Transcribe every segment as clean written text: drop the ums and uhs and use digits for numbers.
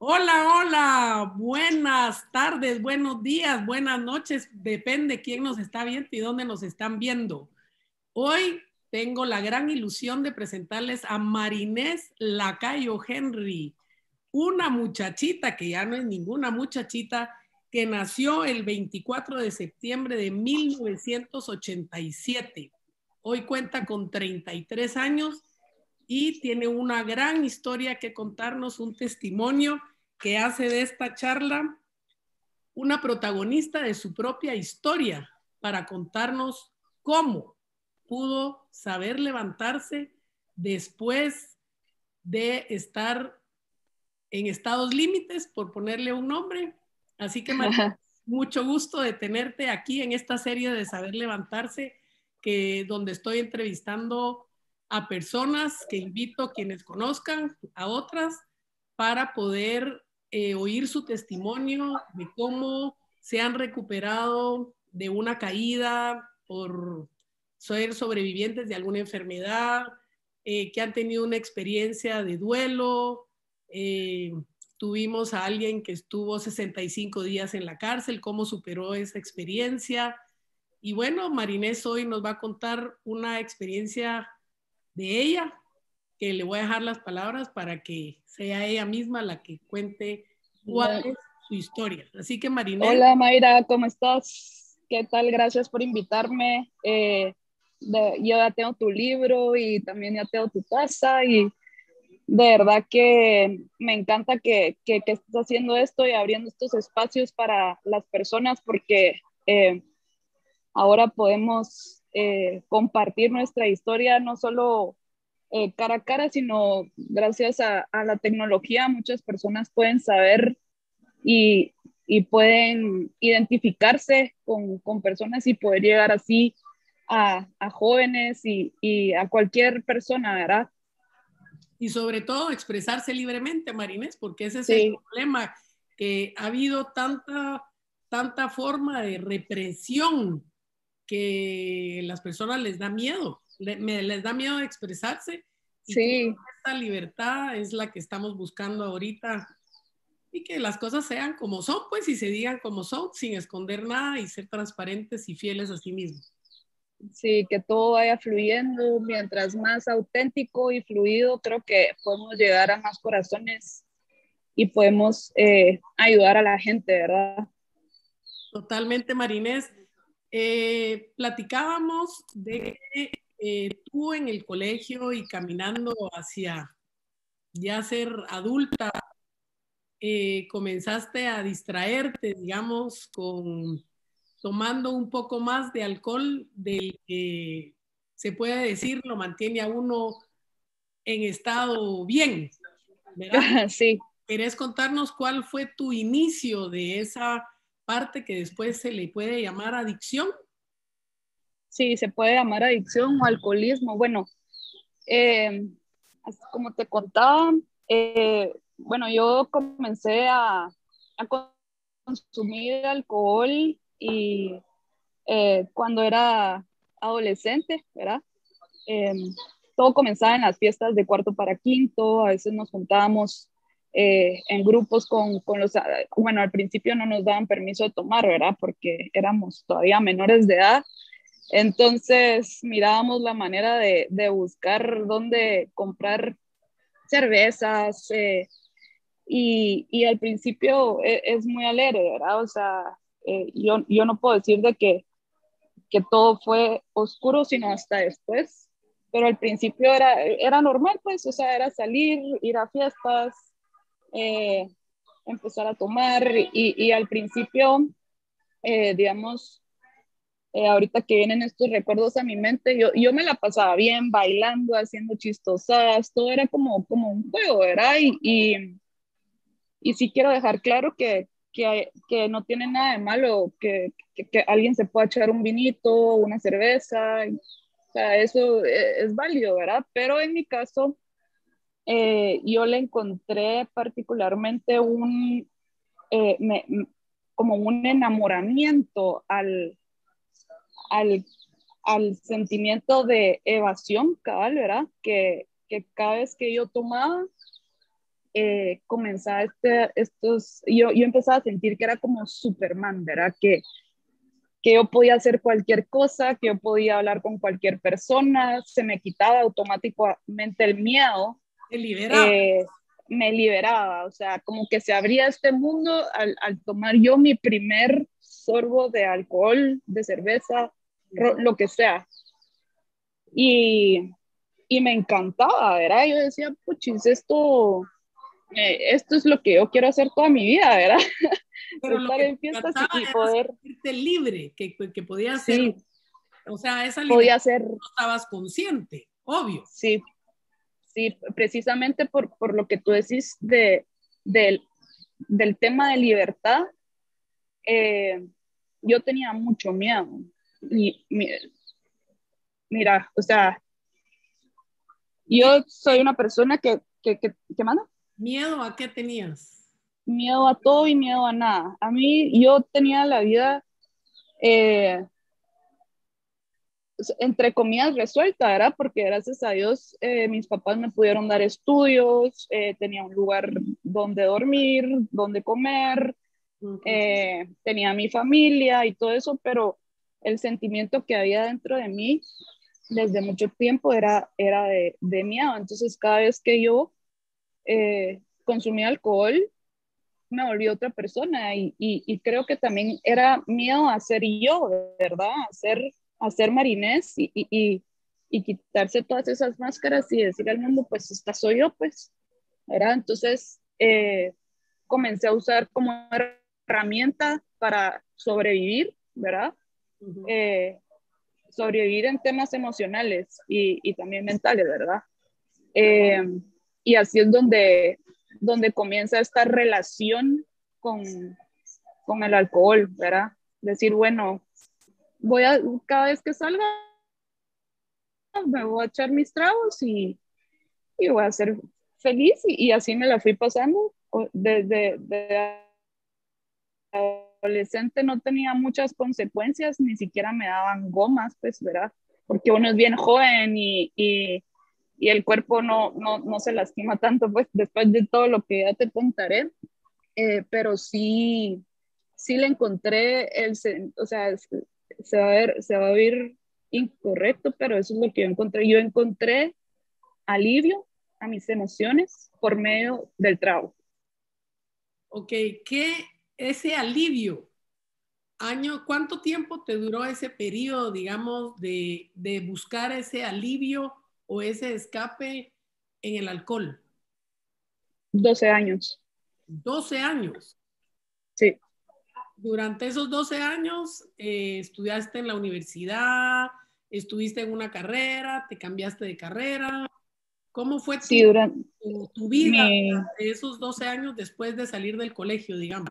Hola, hola, buenas tardes, buenos días, buenas noches, depende quién nos está viendo y dónde nos están viendo. Hoy tengo la gran ilusión de presentarles a Marinés Lacayo Henry, una muchachita que ya no es ninguna muchachita, que nació el 24 de septiembre de 1987. Hoy cuenta con 33 años y tiene una gran historia que contarnos, un testimonio que hace de esta charla una protagonista de su propia historia para contarnos cómo pudo saber levantarse después de estar en estados límites, por ponerle un nombre. Así que, María, mucho gusto de tenerte aquí en esta serie de Saber Levantarse, donde estoy entrevistando a personas que invito a quienes conozcan, a otras, para poder oír su testimonio de cómo se han recuperado de una caída por ser sobrevivientes de alguna enfermedad, que han tenido una experiencia de duelo. eh, Tuvimos a alguien que estuvo 65 días en la cárcel, cómo superó esa experiencia. Y bueno, Marinés hoy nos va a contar una experiencia de ella, que le voy a dejar las palabras para que sea ella misma la que cuente cuál es su historia. Así que, Marinés. Hola Mayra, ¿cómo estás? ¿Qué tal? Gracias por invitarme. Yo ya tengo tu libro y también ya tengo tu taza y de verdad que me encanta que estés haciendo esto y abriendo estos espacios para las personas porque ahora podemos compartir nuestra historia no solo cara a cara, sino gracias a la tecnología muchas personas pueden saber y, y pueden identificarse con personas y poder llegar así a jóvenes y a cualquier persona, ¿verdad? Y sobre todo expresarse libremente, Marinés, porque ese es el Sí, problema, que ha habido tanta forma de represión que las personas les da miedo, les da miedo de expresarse, y creo sí, que esta libertad es la que estamos buscando ahorita, y que las cosas sean como son, pues, y se digan como son, sin esconder nada y ser transparentes y fieles a sí mismos. sí, que todo vaya fluyendo, mientras más auténtico y fluido, creo que podemos llegar a más corazones y podemos ayudar a la gente, ¿verdad? Totalmente, Marinés. Platicábamos de que tú en el colegio y caminando hacia ya ser adulta, comenzaste a distraerte, digamos, con tomando un poco más de alcohol del que se puede decir lo mantiene a uno en estado bien, ¿verdad? Sí, ¿Querés contarnos cuál fue tu inicio de esa parte que después se le puede llamar adicción? sí, se puede llamar adicción o alcoholismo. Bueno, eh, así como te contaba, bueno, yo comencé a consumir alcohol y cuando era adolescente, ¿verdad? Eh, Todo comenzaba en las fiestas de cuarto para quinto, a veces nos juntábamos en grupos con los, bueno, al principio no nos daban permiso de tomar, ¿verdad? Porque éramos todavía menores de edad, entonces mirábamos la manera de buscar dónde comprar cervezas y al principio es muy alegre, ¿verdad? O sea, yo no puedo decir de que todo fue oscuro, sino hasta después, pero al principio era normal, pues, o sea, era salir, ir a fiestas, eh, empezar a tomar y al principio, digamos, ahorita que vienen estos recuerdos a mi mente, yo me la pasaba bien bailando, haciendo chistosas, todo era como un juego, ¿verdad? Y sí quiero dejar claro que no tiene nada de malo que alguien se pueda echar un vinito, una cerveza, o sea, eso es válido, ¿verdad? Pero en mi caso, yo le encontré particularmente eh, me- como un enamoramiento al, al sentimiento de evasión, cabal, ¿verdad? Que cada vez que yo tomaba, comenzaba yo empezaba a sentir que era como Superman, ¿verdad? Que yo podía hacer cualquier cosa, que yo podía hablar con cualquier persona, se me quitaba automáticamente el miedo, Te liberaba. eh, me liberaba, o sea, como que se abría este mundo al tomar yo mi primer sorbo de alcohol, de cerveza, lo que sea. Y, y me encantaba, ¿verdad? Yo decía, puchis, esto es lo que yo quiero hacer toda mi vida, ¿verdad? Pero lo Estar que te en fiestas encantaba y era poder, sentirte libre, que podías hacer, sí, o sea, esa libertad podía ser, no estabas consciente, obvio. sí, sí, precisamente por lo que tú decís del, del tema de libertad, eh, yo tenía mucho miedo. Y mira, o sea, ¿Miedo yo a soy qué? una persona que manda ¿Miedo a qué tenías? miedo a todo y miedo a nada. A mí, yo tenía la vida, eh, entre comillas, resuelta, ¿verdad? Porque gracias a Dios mis papás me pudieron dar estudios, tenía un lugar donde dormir, donde comer, Ujú. tenía mi familia y todo eso, pero el sentimiento que había dentro de mí desde mucho tiempo era de miedo. Entonces, cada vez que yo consumía alcohol, me volví otra persona y creo que también era miedo a ser yo, ¿verdad? A ser Marinés y quitarse todas esas máscaras y decir al mundo, pues esta soy yo, pues, ¿verdad? Entonces comencé a usar como herramienta para sobrevivir, ¿verdad? Ujú. Eh, sobrevivir en temas emocionales y también mentales, ¿verdad? Eh, y así es donde comienza esta relación con, con el alcohol, ¿verdad? Decir, bueno, cada vez que salga, me voy a echar mis tragos y voy a ser feliz y así me la fui pasando. Desde adolescente no tenía muchas consecuencias, ni siquiera me daban gomas, pues, ¿verdad? Porque uno es bien joven y el cuerpo no se lastima tanto, pues, después de todo lo que ya te contaré, pero sí le encontré o sea, se va a ver incorrecto, pero eso es lo que yo encontré. Yo encontré alivio a mis emociones por medio del trabajo. Ok, ¿qué ese alivio? ¿Cuánto tiempo te duró ese periodo, digamos, de buscar ese alivio o ese escape en el alcohol? 12 años, 12 años. sí. Durante esos 12 años estudiaste en la universidad, estuviste en una carrera, te cambiaste de carrera. ¿Cómo fue Sí, durante tu vida mi, de esos 12 años después de salir del colegio, digamos?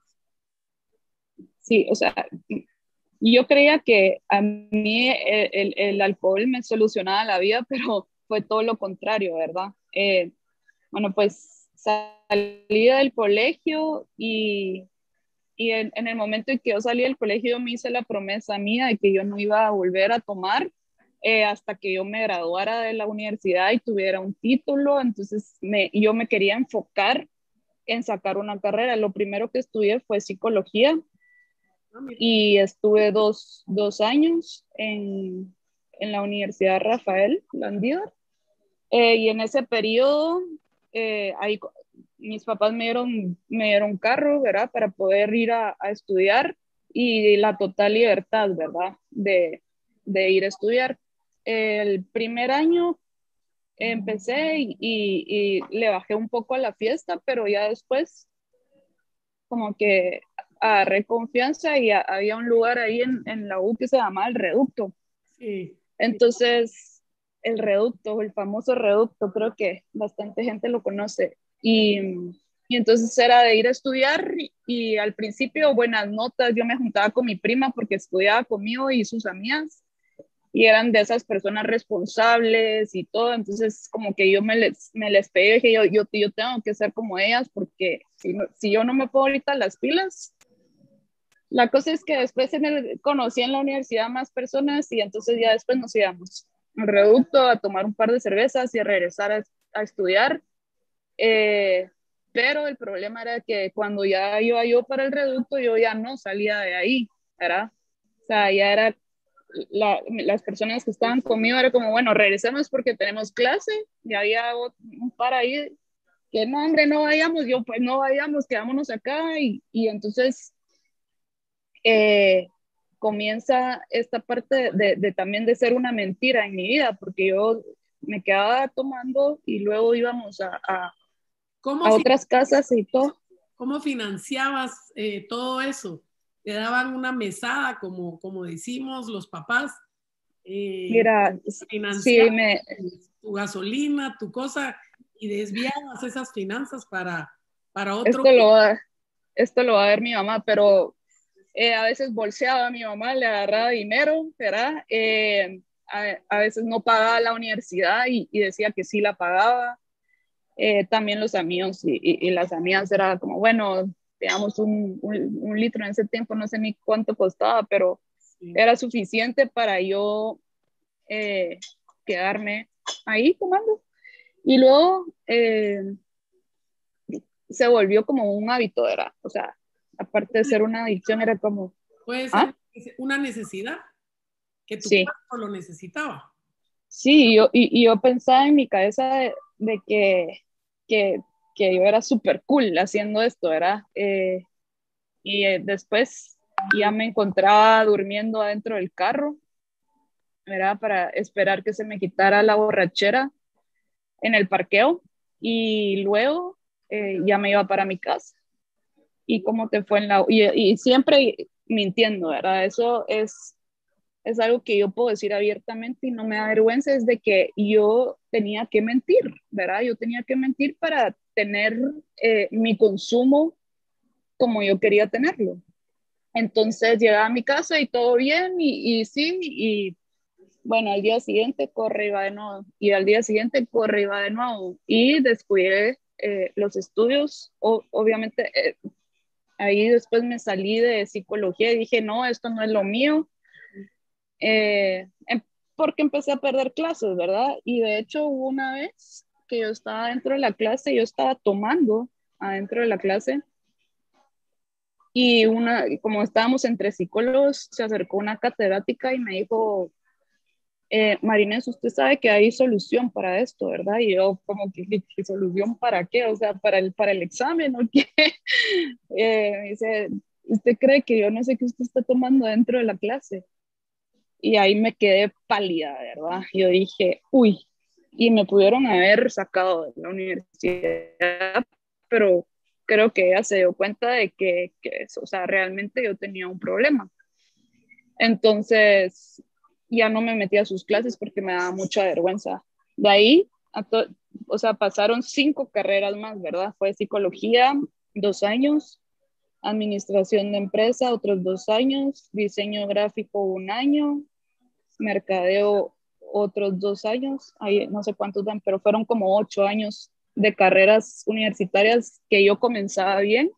sí, o sea, yo creía que a mí el alcohol me solucionaba la vida, pero fue todo lo contrario, ¿verdad? Bueno, pues salí del colegio y en el momento en que yo salí del colegio, yo me hice la promesa mía de que yo no iba a volver a tomar hasta que yo me graduara de la universidad y tuviera un título. Entonces yo me quería enfocar en sacar una carrera. Lo primero que estudié fue psicología Ah, mira. y estuve dos años en la Universidad Rafael Landívar. Y en ese periodo, ahí mis papás me dieron carro, ¿verdad? Para poder ir a estudiar y la total libertad, ¿verdad? De ir a estudiar. El primer año empecé y le bajé un poco a la fiesta, pero ya después como que agarré confianza y había un lugar ahí en la U que se llamaba El Reducto. Sí, sí. Entonces, el reducto, el famoso reducto, creo que bastante gente lo conoce. Y entonces era de ir a estudiar y al principio buenas notas, yo me juntaba con mi prima porque estudiaba conmigo y sus amigas y eran de esas personas responsables y todo, entonces como que yo me les pegué y dije yo tengo que ser como ellas porque si yo no me pongo ahorita las pilas, la cosa es que después conocí en la universidad más personas y entonces ya después nos íbamos al reducto a tomar un par de cervezas y a regresar a estudiar. Eh, pero el problema era que cuando ya iba yo para el reducto, yo ya no salía de ahí, ¿verdad? O sea, ya era, las personas que estaban conmigo era como, bueno, regresemos porque tenemos clase, y había un par ahí que no, hombre, no vayamos, yo pues no vayamos, quedámonos acá, y entonces eh, comienza esta parte de también de ser una mentira en mi vida, porque yo me quedaba tomando y luego íbamos ¿Cómo, a otras casas y todo. cómo financiabas todo eso? ¿Te daban una mesada, como decimos los papás? Mira, sí, Financiabas tu gasolina, tu cosa, y desviabas esas finanzas para otro. esto lo va, esto lo va a ver mi mamá, pero a veces bolseaba a mi mamá, le agarraba dinero, ¿verdad? A veces no pagaba la universidad y decía que sí la pagaba. También los amigos y las amigas era como, bueno, digamos un litro en ese tiempo, no sé ni cuánto costaba, pero Sí. era suficiente para yo eh, quedarme ahí tomando. Y luego se volvió como un hábito, era, o sea, aparte de ser una adicción, era como, Puede ah, ser una necesidad que tu sí, cuerpo lo necesitaba. sí, y yo pensaba en mi cabeza de que, que yo era súper cool haciendo esto, ¿verdad? Después ya me encontraba durmiendo adentro del carro, ¿verdad? Para esperar que se me quitara la borrachera en el parqueo y luego ya me iba para mi casa. ¿Y cómo te fue en la... Y siempre mintiendo, ¿verdad? Eso es algo que yo puedo decir abiertamente y no me da vergüenza, es de que yo tenía que mentir, ¿verdad? Yo tenía que mentir para tener mi consumo como yo quería tenerlo. Entonces llegaba a mi casa y todo bien y sí, y bueno, al día siguiente corre y va de nuevo, y al día siguiente corre y va de nuevo, y descuidé los estudios, obviamente ahí después me salí de psicología y dije, no, esto no es lo mío, eh, em, porque empecé a perder clases, ¿verdad? Y de hecho hubo una vez que yo estaba dentro de la clase, yo estaba tomando adentro de la clase, y como estábamos entre psicólogos, se acercó una catedrática y me dijo, Marinés, usted sabe que hay solución para esto, ¿verdad? Y yo como que, ¿qué solución para qué? O sea, para el examen, ¿o qué? Me dice, ¿usted cree que yo no sé qué usted está tomando dentro de la clase? Y ahí me quedé pálida, ¿verdad? Yo dije, uy, y me pudieron haber sacado de la universidad, pero creo que ella se dio cuenta de que o sea, realmente yo tenía un problema. Entonces, ya no me metí a sus clases porque me daba mucha vergüenza. De ahí, o sea, pasaron 5 carreras más, ¿verdad? Fue psicología, 2 años, administración de empresa, otros 2 años, diseño gráfico, 1 año, mercadeo, otros 2 años, ahí no sé cuántos dan, pero fueron como 8 años de carreras universitarias que yo comenzaba bien,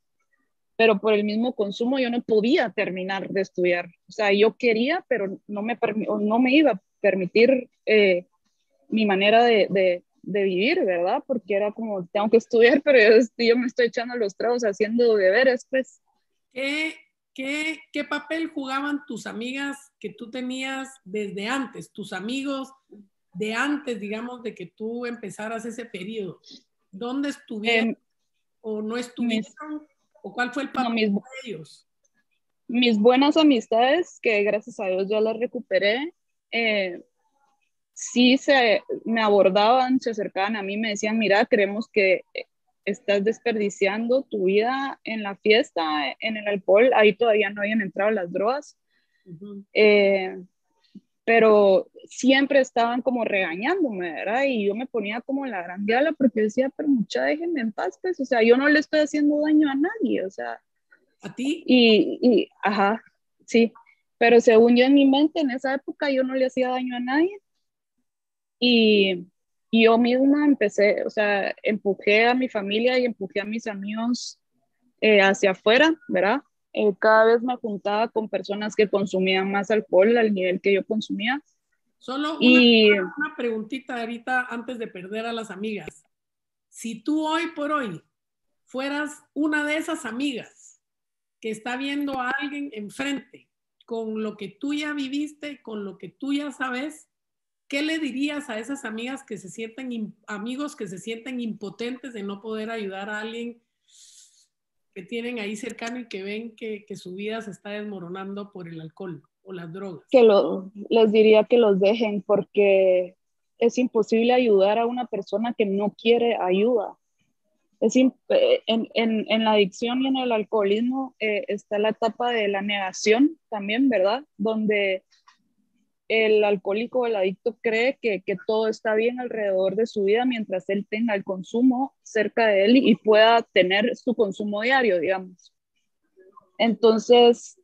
pero por el mismo consumo yo no podía terminar de estudiar. O sea, yo quería, pero no me iba a permitir mi manera de vivir, ¿verdad? Porque era como, tengo que estudiar, pero yo me estoy echando los tragos haciendo deberes, pues. ¿Qué, qué papel jugaban tus amigas que tú tenías desde antes, tus amigos de antes, digamos, de que tú empezaras ese periodo? ¿Dónde estuvieron Eh, o no mis, estuvieron? ¿O cuál fue el no, papel de ellos? mis buenas amistades, que gracias a Dios ya las recuperé, sí me abordaban, se acercaban a mí, me decían, mira, creemos que estás desperdiciando tu vida en la fiesta, en el alcohol, ahí todavía no habían entrado las drogas, Uh-huh. eh, pero siempre estaban como regañándome, ¿verdad? Y yo me ponía como la gran diabla porque decía, pero mucha déjenme en paz, pues, o sea, yo no le estoy haciendo daño a nadie, o sea, ¿A ti? ajá, sí, pero según yo en mi mente en esa época yo no le hacía daño a nadie y, y yo misma empecé, o sea, empujé a mi familia y empujé a mis amigos hacia afuera, ¿verdad? Cada vez me juntaba con personas que consumían más alcohol al nivel que yo consumía. Solo Y una preguntita ahorita antes de perder a las amigas. Si tú hoy por hoy fueras una de esas amigas que está viendo a alguien enfrente, con lo que tú ya viviste, con lo que tú ya sabes, ¿qué le dirías a esas amigas que se sienten, amigos que se sienten impotentes de no poder ayudar a alguien que tienen ahí cercano y que ven que su vida se está desmoronando por el alcohol o las drogas? Les diría que los dejen, porque es imposible ayudar a una persona que no quiere ayuda. En la adicción y en el alcoholismo está la etapa de la negación también, ¿verdad? Donde el alcohólico o el adicto cree que todo está bien alrededor de su vida mientras él tenga el consumo cerca de él y pueda tener su consumo diario, digamos. Entonces,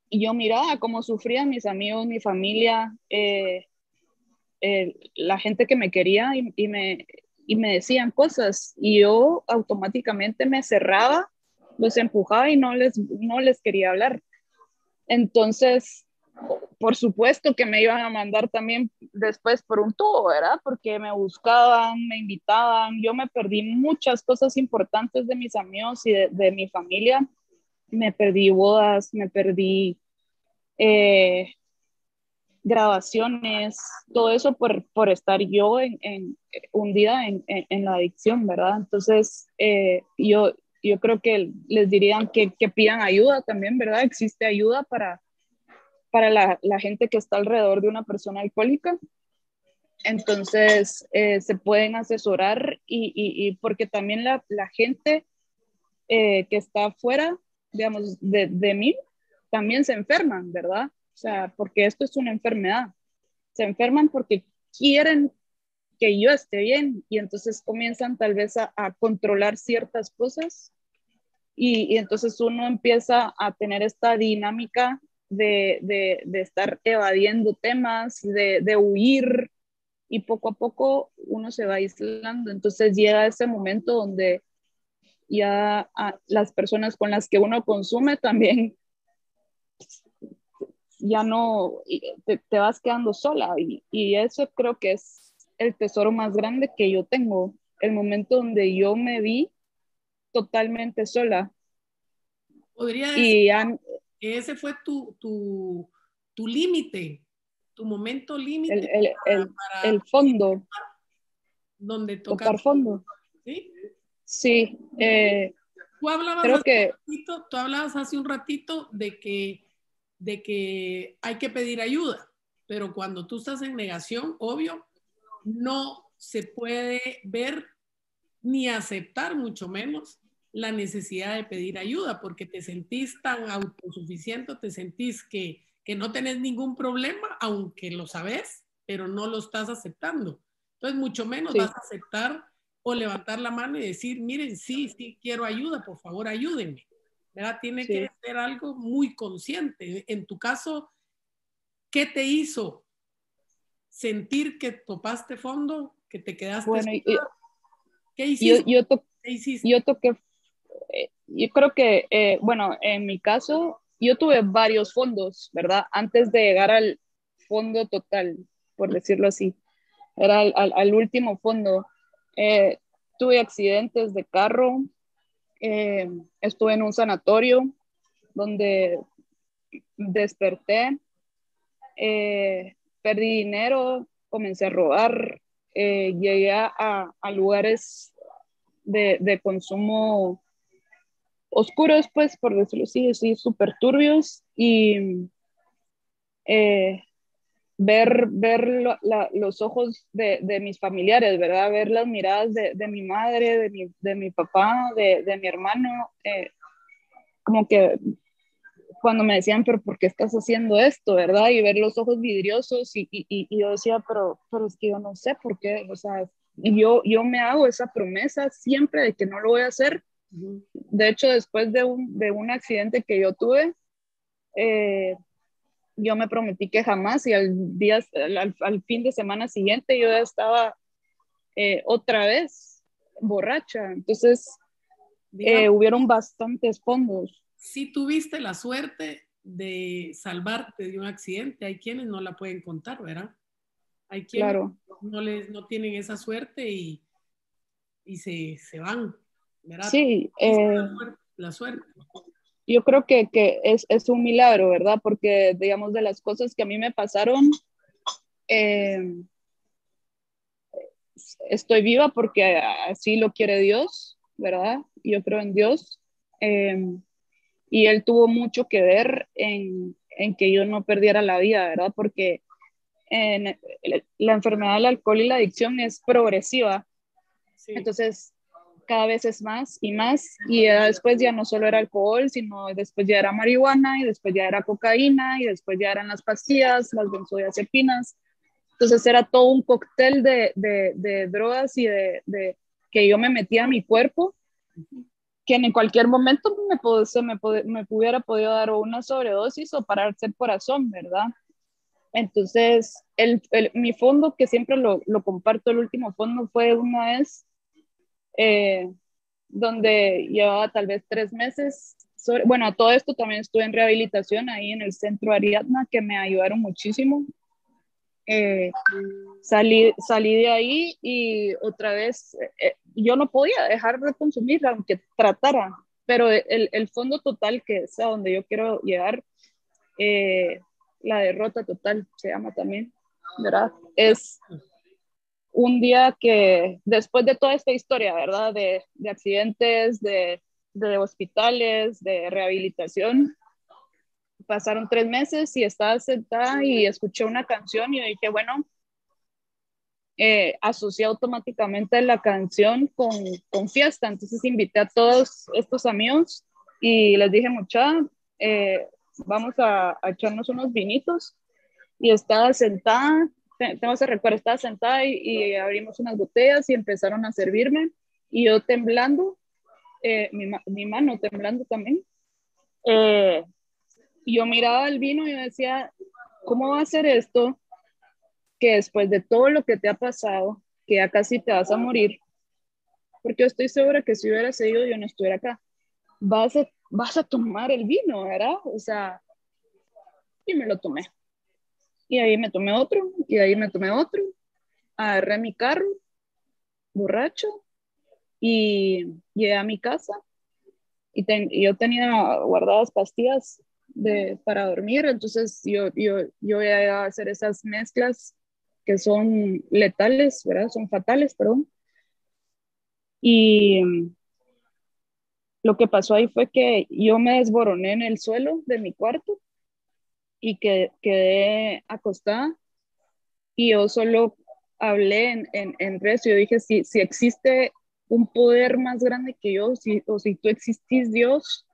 yo miraba cómo sufrían mis amigos, mi familia, la gente que me quería y me decían cosas y yo automáticamente me cerraba, los empujaba y no les quería hablar. Entonces, por supuesto que me iban a mandar también después por un tubo, ¿verdad? Porque me buscaban, me invitaban, yo me perdí muchas cosas importantes de mis amigos y de mi familia, me perdí bodas, me perdí grabaciones, todo eso por estar yo hundida en la adicción, ¿verdad? Entonces, yo creo que les dirían que pidan ayuda también, ¿verdad? Existe ayuda para la gente que está alrededor de una persona alcohólica. Entonces, se pueden asesorar y porque también la gente que está afuera, digamos, de mí, también se enferman, ¿verdad? O sea, porque esto es una enfermedad. Se enferman porque quieren que yo esté bien y entonces comienzan tal vez a controlar ciertas cosas y entonces uno empieza a tener esta dinámica de estar evadiendo temas, de huir y poco a poco uno se va aislando. Entonces llega ese momento donde ya las personas con las que uno consume también ya no, te vas quedando sola y eso creo que es el tesoro más grande que yo tengo, el momento donde yo me vi totalmente sola. Podría decir Y ya, que ese fue tu límite, tu momento el, límite el, el, para el fondo, donde tocar, tocar fondo, ¿sí? sí, Tú hablabas creo hace un que, ratito, tú hablabas hace un ratito de que hay que pedir ayuda, pero cuando tú estás en negación, obvio, no se puede ver ni aceptar, mucho menos, la necesidad de pedir ayuda, porque te sentís tan autosuficiente, te sentís que no tenés ningún problema, aunque lo sabes, pero no lo estás aceptando. Entonces, mucho menos vas sí, a aceptar o levantar la mano y decir, miren, sí, sí, quiero ayuda, por favor, ayúdenme. ¿Verdad? Tiene que sí. ser algo muy consciente. En tu caso, ¿qué te hizo sentir que topaste fondo, que te quedaste Bueno, sola? ¿Qué yo, hiciste? yo, to, ¿Qué hiciste? yo toqué, yo creo que, bueno, en mi caso, yo tuve varios fondos, ¿verdad? Antes de llegar al fondo total, por decirlo así. Era al último fondo. Eh, Tuve accidentes de carro, eh, estuve en un sanatorio donde desperté, perdí dinero, comencé a robar, llegué a lugares de consumo oscuros, pues, por decirlo así, sí, súper turbios y eh, ver los ojos de mis familiares, ¿verdad? Ver las miradas de mi madre, de mi papá, de mi hermano, como que cuando me decían, pero ¿por qué estás haciendo esto, verdad? Y ver los ojos vidriosos y yo decía, pero es que yo no sé por qué, o sea, yo me hago esa promesa siempre de que no lo voy a hacer. De hecho, después de un accidente que yo tuve, eh, yo me prometí que jamás y al fin de semana siguiente yo ya estaba otra vez borracha. Entonces, Digamos, hubieron bastantes fondos. si tuviste la suerte de salvarte de un accidente, hay quienes no la pueden contar, ¿verdad? Hay quienes Claro, no tienen esa suerte y se van. ¿verdad? Sí, La suerte. yo creo que es un milagro, ¿verdad? Porque, digamos, de las cosas que a mí me pasaron, eh, estoy viva porque así lo quiere Dios, ¿verdad? Yo creo en Dios. Eh, y Él tuvo mucho que ver en que yo no perdiera la vida, ¿verdad? Porque la enfermedad del alcohol y la adicción es progresiva. Sí. Entonces, cada vez es más y más, y después ya no solo era alcohol, sino después ya era marihuana, y después ya era cocaína, y después ya eran las pastillas, las benzodiazepinas. Entonces era todo un cóctel de drogas y que yo me metía a mi cuerpo, que en cualquier momento me pudiera podido dar una sobredosis o pararse el corazón, ¿verdad? Entonces, mi fondo, que siempre lo comparto, el último fondo fue una vez eh, donde llevaba tal vez 3 meses. Bueno, a todo esto también estuve en rehabilitación ahí en el centro Ariadna, que me ayudaron muchísimo. Eh, salí de ahí y otra vez yo no podía dejar de consumir, aunque tratara, pero el fondo total, que es a donde yo quiero llegar, eh, la derrota total se llama también, ¿verdad? Es un día que después de toda esta historia, ¿verdad? De accidentes, de hospitales, de rehabilitación, pasaron 3 meses y estaba sentada y escuché una canción y dije, bueno, asocié automáticamente la canción con fiesta. Entonces invité a todos estos amigos y les dije, mucha, eh, vamos a echarnos unos vinitos. Y estaba sentada, tengo ese recuerdo, estaba sentada y abrimos unas botellas y empezaron a servirme. Y yo temblando, mi mano temblando también. Eh, y yo miraba el vino y yo decía, ¿cómo va a ser esto que después de todo lo que te ha pasado, que ya casi te vas a morir? Porque yo estoy segura que si hubiera seguido yo no estuviera acá. Vas a tomar el vino, ¿verdad? O sea, y me lo tomé. Y ahí me tomé otro, y ahí me tomé otro. Agarré mi carro, borracho, y llegué a mi casa y yo tenía guardadas pastillas para dormir, entonces yo iba a hacer esas mezclas que son letales, ¿verdad? Son fatales, perdón. Y lo que pasó ahí fue que yo me desboroné en el suelo de mi cuarto y quedé acostada y yo solo hablé en rezo. Yo dije, si existe un poder más grande que yo, o si tú existís, Dios,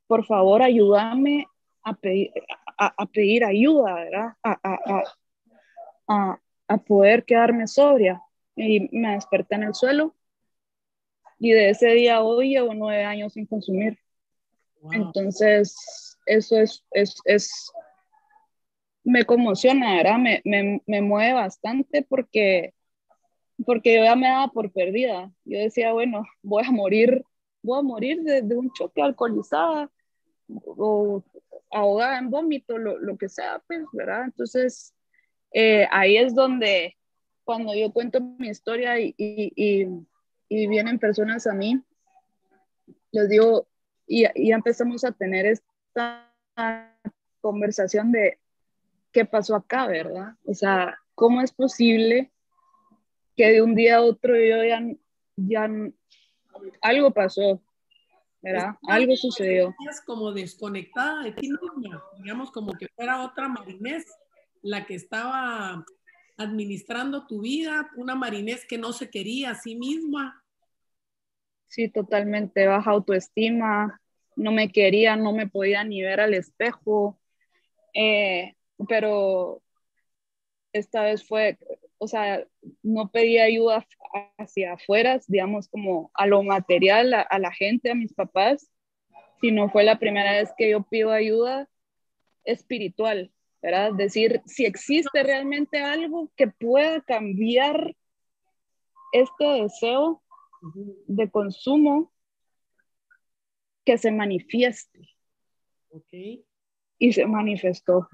por favor, ayúdame a pedir ayuda, ¿verdad? A, a poder quedarme sobria. Y me desperté en el suelo y de ese día a hoy llevo 9 años sin consumir. Wow. Entonces, eso me conmociona, ¿verdad? Me mueve bastante porque yo ya me daba por perdida. Yo decía, bueno, voy a morir de un choque alcoholizada o ahogada en vómito, lo que sea, pues, ¿verdad? Entonces, ahí es donde, cuando yo cuento mi historia y vienen personas a mí, les digo, y empezamos a tener esta conversación de qué pasó acá, ¿verdad? O sea, ¿cómo es posible que de un día a otro ya algo pasó, ¿verdad? Estabas, Algo sucedió. estabas como desconectada de ti misma, digamos como que fuera otra Marinés la que estaba administrando tu vida, una Marinés que no se quería a sí misma. Sí, totalmente baja autoestima, no me quería, no me podía ni ver al espejo, eh, pero esta vez fue, o sea, no pedí ayuda hacia afuera, digamos, como a lo material, a la gente, a mis papás, sino fue la primera vez que yo pido ayuda espiritual, ¿verdad? Decir, si existe realmente algo que pueda cambiar este deseo Ujú. de consumo, que se manifieste. Ok. Y se manifestó.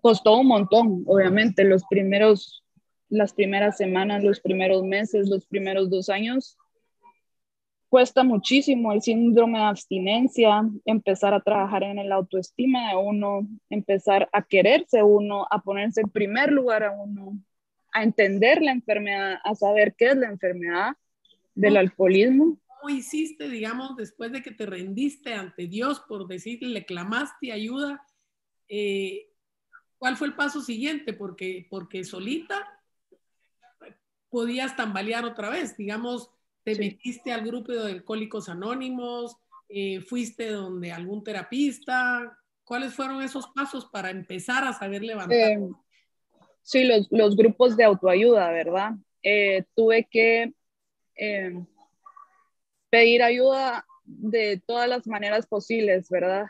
Costó un montón, obviamente, las primeras semanas, los primeros meses, los primeros 2 años, cuesta muchísimo el síndrome de abstinencia, empezar a trabajar en el autoestima de uno, empezar a quererse uno, a ponerse en primer lugar a uno, a entender la enfermedad, a saber qué es la enfermedad del alcoholismo. ¿Cómo hiciste, digamos, después de que te rendiste ante Dios por decirle, le clamaste ayuda? ¿Cuál fue el paso siguiente? Porque solita podías tambalear otra vez, digamos, te Sí. metiste al grupo de Alcohólicos Anónimos, fuiste donde algún terapista. ¿Cuáles fueron esos pasos para empezar a saber levantar? Eh, sí, los grupos de autoayuda, ¿verdad? Tuve que eh, pedir ayuda de todas las maneras posibles, ¿verdad?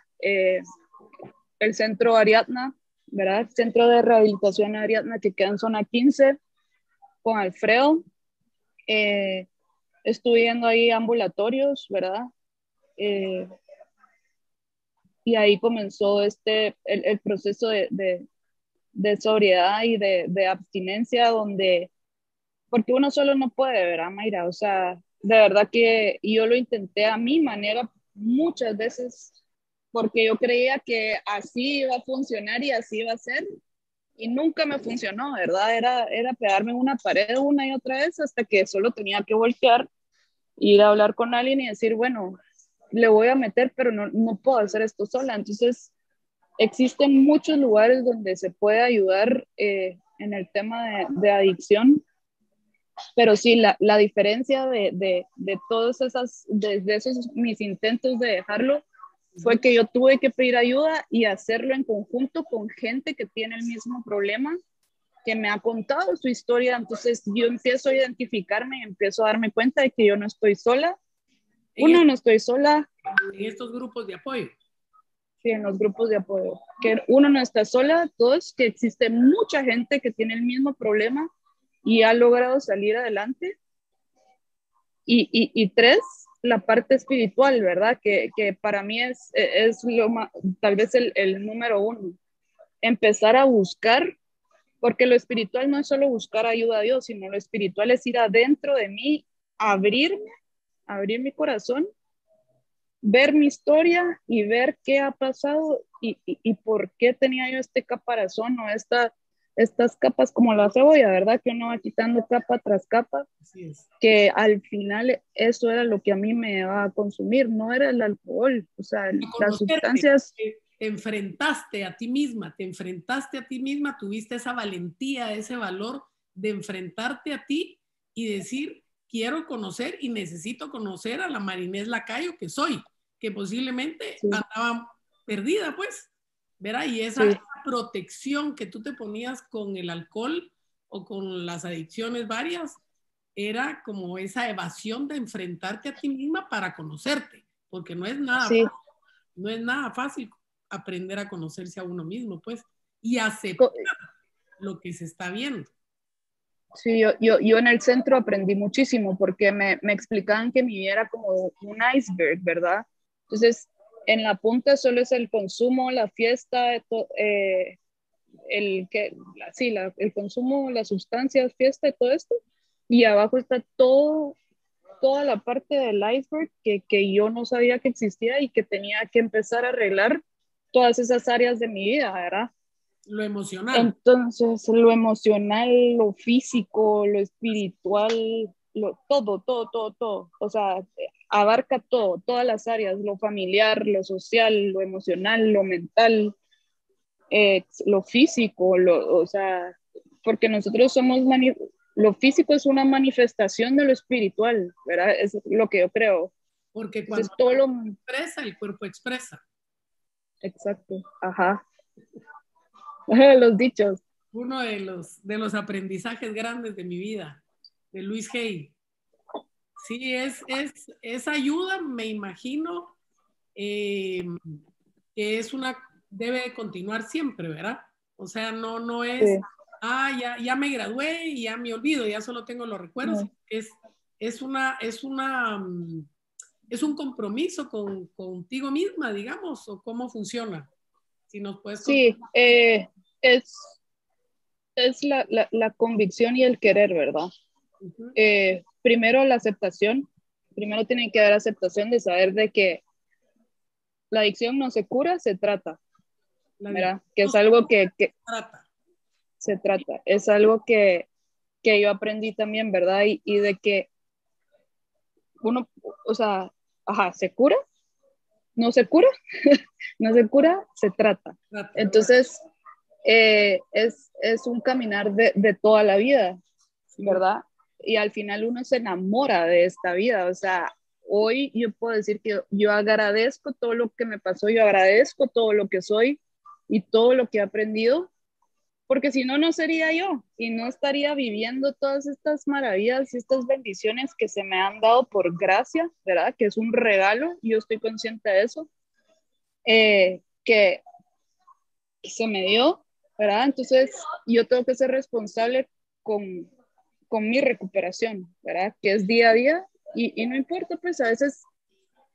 El centro Ariadna, ¿verdad? El centro de rehabilitación Ariadna que queda en zona 15 con Alfredo. Estuve yendo ahí ambulatorios, ¿verdad? Eh, y ahí comenzó el proceso de sobriedad y de abstinencia, donde, porque uno solo no puede, ¿verdad, Mayra? O sea, de verdad que yo lo intenté a mi manera muchas veces, porque yo creía que así iba a funcionar y así iba a ser, y nunca me funcionó, ¿verdad? Era pegarme en una pared una y otra vez hasta que solo tenía que voltear, ir a hablar con alguien y decir, bueno, le voy a meter, pero no puedo hacer esto sola. Entonces, existen muchos lugares donde se puede ayudar en el tema de adicción, pero sí, la diferencia de todos de esos mis intentos de dejarlo fue que yo tuve que pedir ayuda y hacerlo en conjunto con gente que tiene el mismo problema, que me ha contado su historia. Entonces yo empiezo a identificarme y empiezo a darme cuenta de que yo no estoy sola. En, Uno, no estoy sola. en estos grupos de apoyo. Sí, en los grupos de apoyo. Que uno no está sola. Dos, que existe mucha gente que tiene el mismo problema y ha logrado salir adelante. Y tres, la parte espiritual, ¿verdad? Que para mí es tal vez el número uno. Empezar a buscar, porque lo espiritual no es solo buscar ayuda a Dios, sino lo espiritual es ir adentro de mí, abrirme, abrir mi corazón, ver mi historia y ver qué ha pasado y por qué tenía yo este caparazón o estas capas como la cebolla, ¿verdad? Que uno va quitando capa tras capa, Así es. que al final eso era lo que a mí me iba a consumir, no era el alcohol, o sea, las Conocerte, sustancias. te enfrentaste a ti misma, tuviste esa valentía, ese valor de enfrentarte a ti y decir, quiero conocer y necesito conocer a la Marinés Lacayo que soy, que posiblemente Sí, andaba perdida, pues, ¿verdad? Y esa sí, protección que tú te ponías con el alcohol o con las adicciones varias, era como esa evasión de enfrentarte a ti misma para conocerte, porque sí. no es nada fácil aprender a conocerse a uno mismo, pues, y aceptar Co- lo que se está viendo. Sí, yo en el centro aprendí muchísimo porque me explicaban que mi vida era como un iceberg, ¿verdad? Entonces, en la punta solo es el consumo, la fiesta, el consumo, las sustancias, fiesta y todo esto. Y abajo está toda la parte del iceberg que yo no sabía que existía y que tenía que empezar a arreglar todas esas áreas de mi vida, ¿verdad? Lo emocional, Entonces, lo emocional, lo físico, lo espiritual, todo. O sea, abarca todo, todas las áreas, lo familiar, lo social, lo emocional, lo mental, lo físico, o sea, porque nosotros lo físico es una manifestación de lo espiritual, ¿verdad? Es lo que yo creo. porque cuando Entonces, todo lo. expresa, el cuerpo expresa. Exacto, ajá. Los dichos. Uno de los aprendizajes grandes de mi vida, de Luis Hay. Sí, es ayuda, me imagino, eh, que es una, debe continuar siempre, ¿verdad? O sea, no Sí, es, ya me gradué y ya me olvido, ya solo tengo los recuerdos. no. Es una, es una, es un compromiso contigo misma, digamos, o cómo funciona. Si nos puedes contar. Sí, es, es la convicción y el querer, ¿verdad? Uh -huh. Primero la aceptación, primero tiene que haber aceptación de saber de que la adicción no se cura, se trata, ¿verdad? Que es algo que se trata, es algo que yo aprendí también, ¿verdad? Y de que uno, o sea, ajá, ¿se cura? ¿No se cura? No se cura, se trata. Entonces, es un caminar de toda la vida, ¿verdad? Y al final uno se enamora de esta vida, o sea, hoy yo puedo decir que yo agradezco todo lo que me pasó, yo agradezco todo lo que soy y todo lo que he aprendido, porque si no, no sería yo y no estaría viviendo todas estas maravillas y estas bendiciones que se me han dado por gracia, ¿verdad? Que es un regalo, yo estoy consciente de eso, que se me dio, ¿verdad? Entonces yo tengo que ser responsable con, mi recuperación, ¿verdad? Que es día a día y no importa, pues a veces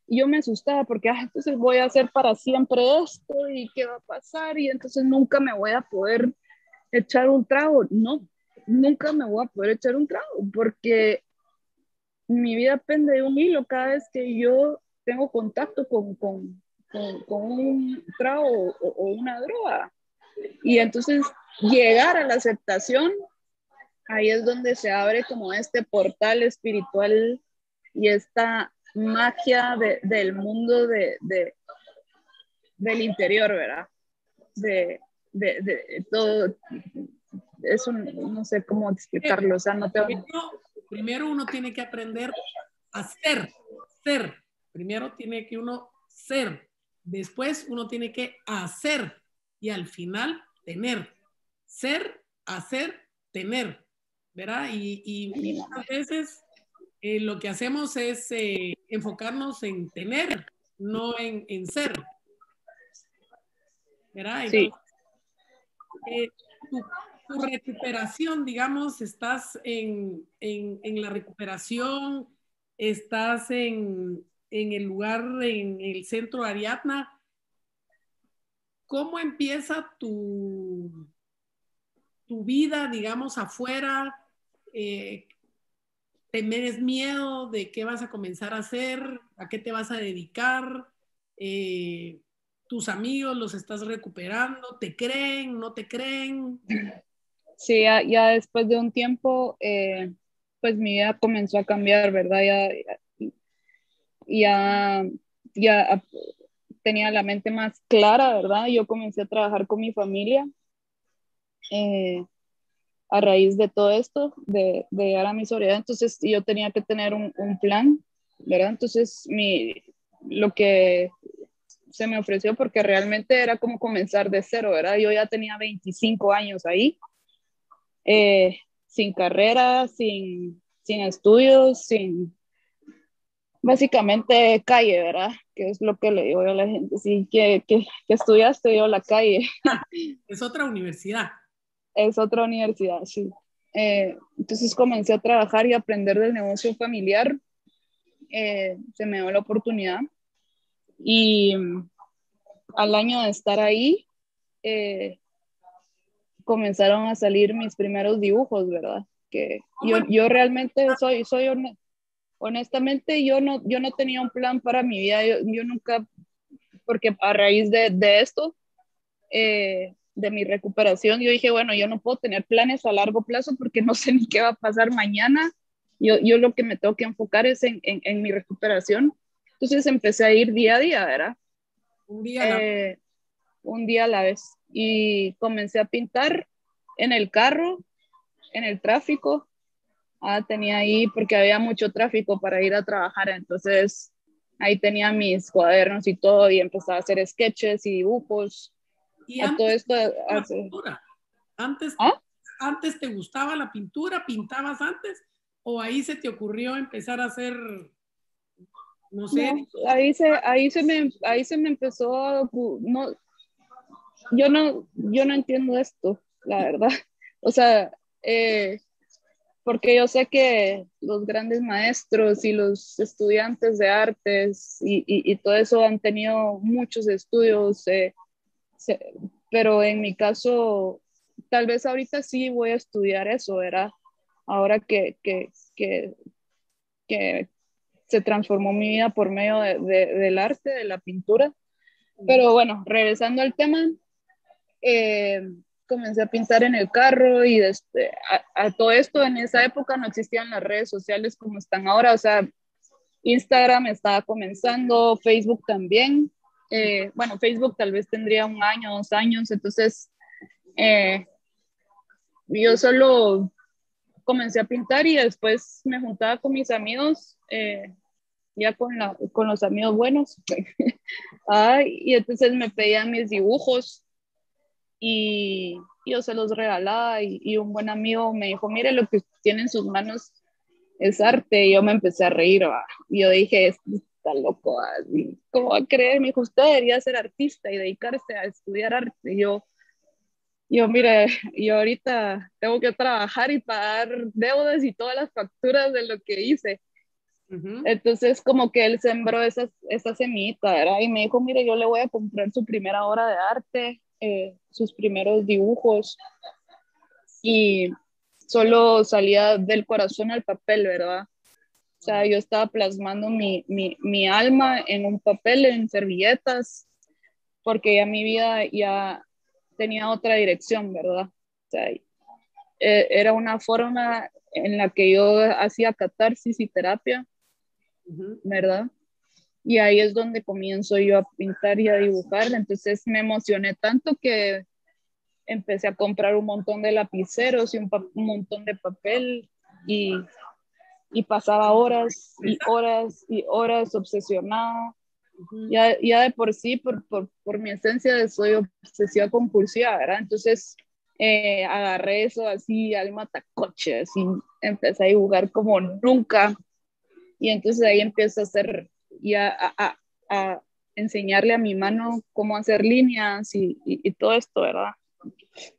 yo me asustaba porque, entonces voy a hacer para siempre esto y qué va a pasar y entonces nunca me voy a poder echar un trago. No, nunca me voy a poder echar un trago porque mi vida pende de un hilo cada vez que yo tengo contacto con un trago o una droga. Y entonces llegar a la aceptación, ahí es donde se abre como este portal espiritual y esta magia del mundo del interior, ¿verdad? De todo, eso no sé cómo explicarlo, o sea, no te... Primero uno tiene que aprender a ser. Primero tiene que uno ser. Después uno tiene que hacer. Y al final, tener. Ser, hacer, tener. ¿Verdad? Y muchas veces lo que hacemos es enfocarnos en tener, no en ser. ¿Verdad? Sí. Entonces, tu recuperación, digamos, estás en la recuperación, estás en el lugar, en el centro Ariadna. ¿Cómo empieza tu vida, digamos, afuera? ¿Tienes miedo de qué vas a comenzar a hacer? ¿A qué te vas a dedicar? ¿Tus amigos los estás recuperando? ¿Te creen? ¿No te creen? Sí, ya después de un tiempo, pues mi vida comenzó a cambiar, ¿verdad? Ya, ya tenía la mente más clara, ¿verdad? Yo comencé a trabajar con mi familia a raíz de todo esto, de llegar a mi sobriedad. Entonces yo tenía que tener un plan, ¿verdad? Entonces lo que se me ofreció, porque realmente era como comenzar de cero, ¿verdad? Yo ya tenía 25 años ahí, sin carrera, sin estudios, básicamente calle, ¿verdad? Que es lo que le digo yo a la gente, sí, que estudiaste yo la calle. Es otra universidad. Es otra universidad, sí. Entonces comencé a trabajar y aprender del negocio familiar. Se me dio la oportunidad y al año de estar ahí, comenzaron a salir mis primeros dibujos, ¿verdad? Que yo realmente honestamente, yo no tenía un plan para mi vida, yo nunca, porque a raíz de esto, de mi recuperación, yo dije, bueno, yo no puedo tener planes a largo plazo porque no sé ni qué va a pasar mañana. Yo lo que me tengo que enfocar es en mi recuperación. Entonces empecé a ir día a día, ¿verdad? Un día a la vez. Un día a la vez. Y comencé a pintar en el carro, en el tráfico. Tenía ahí, porque había mucho tráfico para ir a trabajar, entonces ahí tenía mis cuadernos y todo y empezaba a hacer sketches y dibujos. Y A todo antes esto la pintura. Antes, ¿Ah? antes te gustaba la pintura, pintabas antes, o ahí se te ocurrió empezar a hacer, no sé. No, ahí se me empezó no, yo no entiendo esto, la verdad. O sea, porque yo sé que los grandes maestros y los estudiantes de artes y todo eso han tenido muchos estudios, se- pero en mi caso, tal vez ahorita sí voy a estudiar eso, ¿verdad? Ahora que se transformó mi vida por medio del arte, de la pintura. Pero bueno, regresando al tema, comencé a pintar en el carro y a todo esto en esa época no existían las redes sociales como están ahora, o sea, Instagram estaba comenzando, Facebook también. Bueno, Facebook tal vez tendría 1 año, 2 años, entonces yo solo comencé a pintar y después me juntaba con mis amigos, ya con los amigos buenos, y entonces me pedían mis dibujos y yo se los regalaba y un buen amigo me dijo, mire, lo que tiene en sus manos es arte, y yo me empecé a reír, ¿va? Y yo dije, está loco, ¿va? ¿Cómo va a creer? Me dijo, usted debería ser artista y dedicarse a estudiar arte. Y yo, mire, yo ahorita tengo que trabajar y pagar deudas y todas las facturas de lo que hice. Entonces, como que él sembró esa semillita, ¿verdad? Y me dijo, mire, yo le voy a comprar su primera obra de arte, sus primeros dibujos, y solo salía del corazón al papel, ¿verdad? O sea, yo estaba plasmando mi alma en un papel, en servilletas, porque ya mi vida ya tenía otra dirección, ¿verdad? O sea, era una forma en la que yo hacía catarsis y terapia, ¿verdad? Y ahí es donde comienzo yo a pintar y a dibujar. Entonces me emocioné tanto que empecé a comprar un montón de lapiceros y un montón de papel y pasaba horas y horas y horas obsesionada. Ya de por sí, por mi esencia, soy obsesiva compulsiva, ¿verdad? Entonces agarré eso así al matacoche, así empecé a dibujar como nunca. Y entonces ahí empiezo a hacer, ya a enseñarle a mi mano cómo hacer líneas y todo esto, ¿verdad?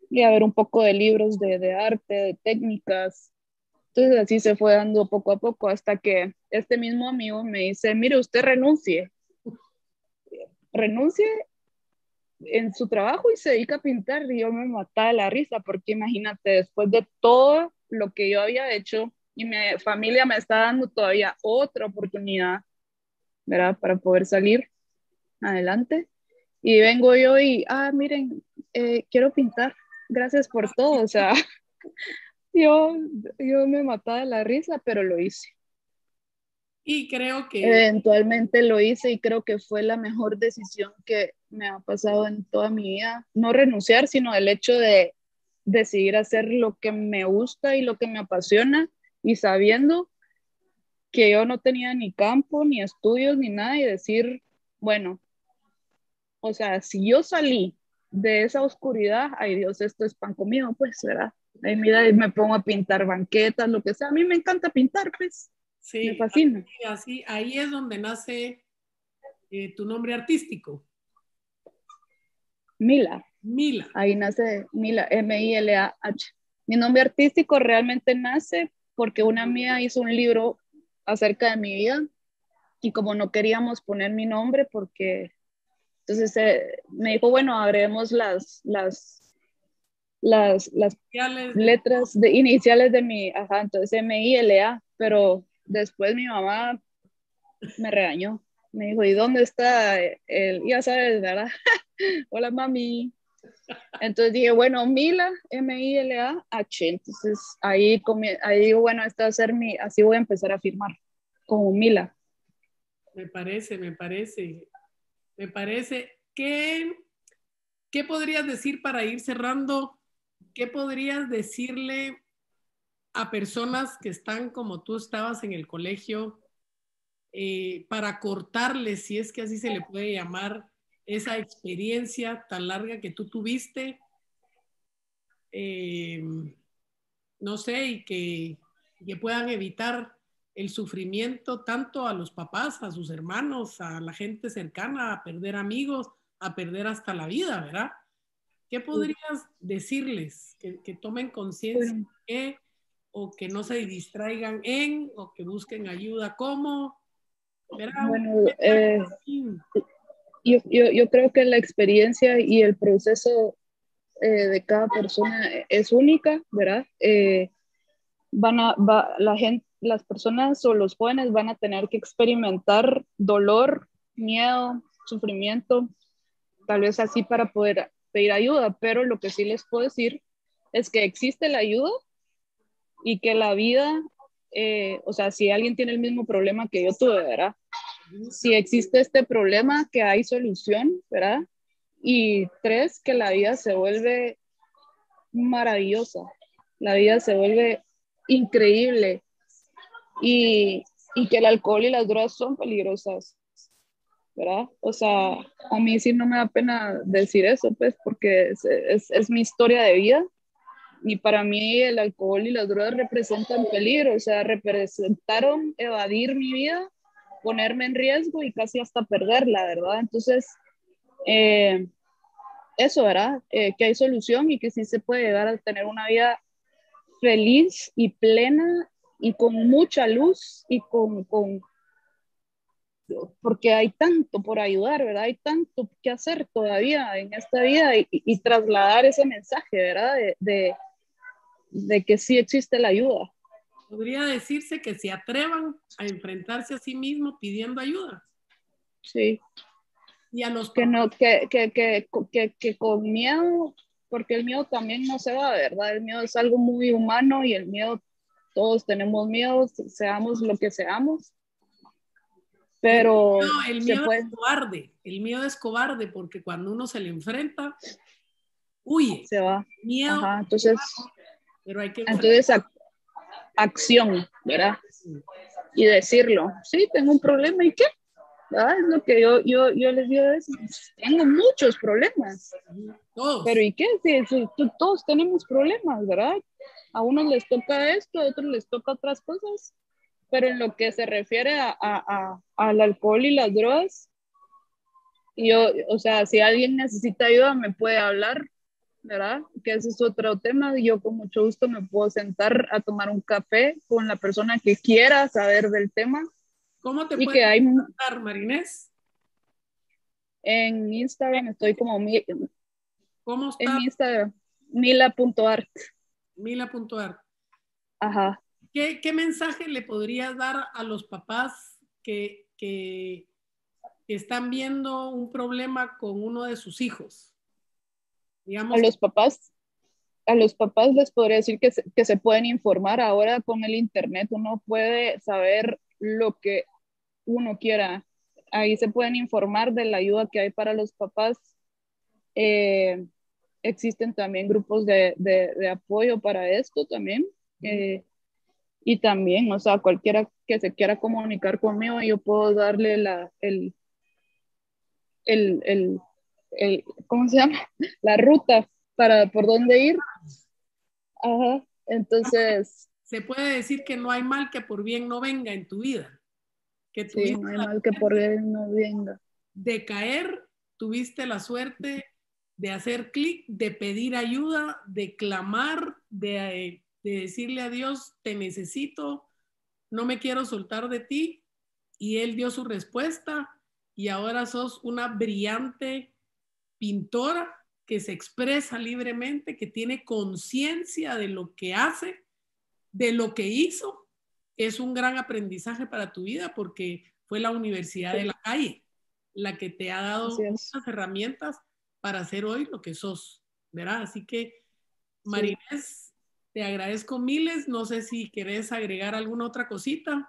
Y a ver un poco de libros de arte, de técnicas. Entonces así se fue dando poco a poco hasta que este mismo amigo me dice, mire, usted renuncie en su trabajo y se dedica a pintar. Y yo me mataba de la risa porque imagínate, después de todo lo que yo había hecho y mi familia me está dando todavía otra oportunidad, ¿verdad? Para poder salir adelante. Y vengo yo y, miren, quiero pintar, gracias por todo. O sea, yo, yo me mataba de la risa, pero lo hice. Y creo que Eventualmente lo hice y creo que fue la mejor decisión que me ha pasado en toda mi vida. No renunciar, sino el hecho de decidir hacer lo que me gusta y lo que me apasiona y sabiendo que yo no tenía ni campo, ni estudios, ni nada y decir, bueno, o sea, si yo salí de esa oscuridad, ay Dios, esto es pan comido, pues, ¿verdad? Ay, mira, y me pongo a pintar banquetas, lo que sea. A mí me encanta pintar, pues, me sí, fascina. así, ahí es donde nace tu nombre artístico. Mila. Mila. Ahí nace Mila, M-I-L-A-H. Mi nombre artístico realmente nace porque una amiga hizo un libro acerca de mi vida y como no queríamos poner mi nombre porque entonces me dijo, bueno, agreguemos las letras iniciales de mi, ajá, entonces M-I-L-A, pero después mi mamá me regañó, me dijo, ¿y dónde está ya sabes, ¿verdad? Hola mami. Entonces dije, bueno, Mila, M-I-L-A-H. Entonces ahí digo, bueno, esta va a ser así voy a empezar a firmar, como Mila. Me parece, me parece. Me parece. ¿Qué podrías decir para ir cerrando? ¿Qué podrías decirle a personas que están como tú estabas en el colegio para cortarles, si es que así se le puede llamar, esa experiencia tan larga que tú tuviste? Eh, no sé, que puedan evitar el sufrimiento tanto a los papás, a sus hermanos, a la gente cercana, a perder amigos, a perder hasta la vida, ¿verdad? ¿Qué podrías decirles? Que tomen conciencia Bueno, o que no se distraigan o que busquen ayuda, ¿cómo? ¿Verdad? bueno yo creo que la experiencia y el proceso de cada persona es única, ¿verdad? La gente, las personas o los jóvenes van a tener que experimentar dolor, miedo, sufrimiento, tal vez así para poder pedir ayuda, pero lo que sí les puedo decir es que existe la ayuda y que la vida, o sea, si alguien tiene el mismo problema que yo tuve, ¿verdad? Si existe este problema, que hay solución, ¿verdad? Y tres, que la vida se vuelve maravillosa, la vida se vuelve increíble y que el alcohol y las drogas son peligrosas, ¿verdad? O sea, a mí sí no me da pena decir eso, pues, porque es mi historia de vida y para mí el alcohol y las drogas representan peligro, o sea, representaron evadir mi vida, ponerme en riesgo y casi hasta perderla, ¿verdad? Entonces, eh, eso, ¿verdad? Que hay solución y que sí se puede llegar a tener una vida feliz y plena y con mucha luz y porque hay tanto por ayudar, ¿verdad? Hay tanto que hacer todavía en esta vida y trasladar ese mensaje, ¿verdad? De que sí existe la ayuda. Podría decirse que se atrevan a enfrentarse a sí mismos pidiendo ayuda. Sí. Y a los Que, papás. no, que con miedo, porque el miedo también no se va, ¿verdad? El miedo es algo muy humano y el miedo, todos tenemos miedo, seamos lo que seamos, pero El se miedo puede. es cobarde, el miedo es cobarde porque cuando uno se le enfrenta, huye. Se va. Miedo, Ajá, entonces, pero hay que entonces enfrentar. acción, ¿verdad? Y decirlo, sí, tengo un problema, ¿y qué? ¿Verdad? Es lo que yo les digo, tengo muchos problemas, pero Todos. ¿y qué? Sí, todos tenemos problemas, ¿verdad? A unos les toca esto, a otros les toca otras cosas, pero en lo que se refiere al alcohol y las drogas, yo, o sea, si alguien necesita ayuda, me puede hablar, ¿verdad? Que ese es otro tema. Y yo con mucho gusto me puedo sentar a tomar un café con la persona que quiera saber del tema. ¿Cómo te Y puedes que hay contactar, Marinés? en Instagram, estoy como ¿Cómo en está Instagram, mila.art. Mila.ar? Ajá. ¿Qué mensaje le podrías dar a los papás que están viendo un problema con uno de sus hijos? A Digamos que los papás, a los papás les podría decir que se pueden informar ahora con el internet. Uno puede saber lo que uno quiera. Ahí se pueden informar de la ayuda que hay para los papás. Eh, existen también grupos de apoyo para esto también. Eh, y también, o sea, cualquiera que se quiera comunicar conmigo, yo puedo darle el, el, ¿cómo se llama? La ruta para por dónde ir. Ajá. Entonces, se puede decir que no hay mal que por bien no venga en tu vida, que sí, tuviste no hay la mal que por suerte él no venga. de caer, tuviste la suerte de hacer clic, de pedir ayuda, de clamar, de decirle a Dios, te necesito, no me quiero soltar de ti, y Él dio su respuesta, y ahora sos una brillante pintora que se expresa libremente, que tiene conciencia de lo que hace, de lo que hizo. Es un gran aprendizaje para tu vida porque fue la universidad de Sí, la calle la que te ha así dado es. muchas herramientas para ser hoy lo que sos, ¿verdad? Así que, Sí. Marinés, te agradezco miles. No sé si querés agregar alguna otra cosita.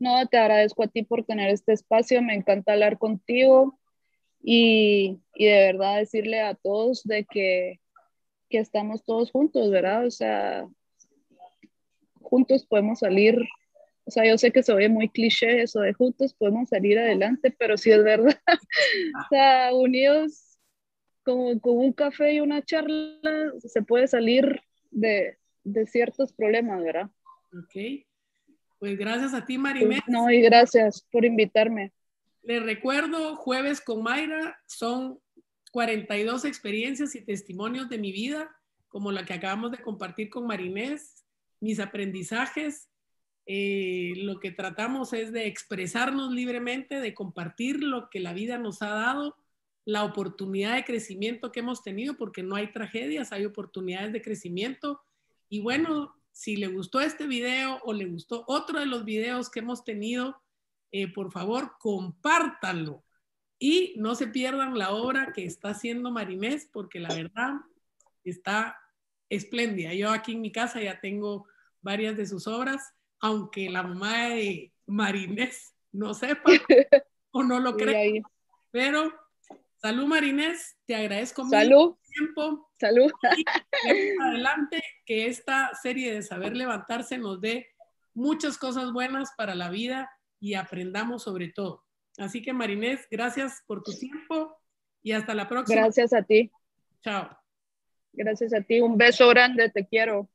No, te agradezco a ti por tener este espacio. Me encanta hablar contigo y de verdad decirle a todos de que estamos todos juntos, ¿verdad? O sea, juntos podemos salir. O sea, yo sé que se oye muy cliché eso de juntos podemos salir adelante, pero sí es verdad. O sea, unidos como con un café y una charla, se puede salir de ciertos problemas, ¿verdad? Ok, pues gracias a ti, Sí. Marinés. No, y gracias por invitarme. Les recuerdo, jueves con Mayra, son 42 experiencias y testimonios de mi vida, como la que acabamos de compartir con Marinés, mis aprendizajes. Lo que tratamos es de expresarnos libremente, de compartir lo que la vida nos ha dado, la oportunidad de crecimiento que hemos tenido, porque no hay tragedias, hay oportunidades de crecimiento. Y bueno, Si le gustó este video o le gustó otro de los videos que hemos tenido, por favor, compártanlo. Y no se pierdan la obra que está haciendo Marinés, porque la verdad está espléndida. Yo aquí en mi casa ya tengo varias de sus obras, aunque la mamá de Marinés no sepa o no lo cree. Ahí. Pero salud, Marinés, te agradezco mucho Salud. el tiempo. Salud. Y adelante, que esta serie de Saber Levantarse nos dé muchas cosas buenas para la vida y aprendamos sobre todo. Así que, Marinés, gracias por tu tiempo y hasta la próxima. Gracias a ti. Chao. Gracias a ti. Un beso grande, te quiero.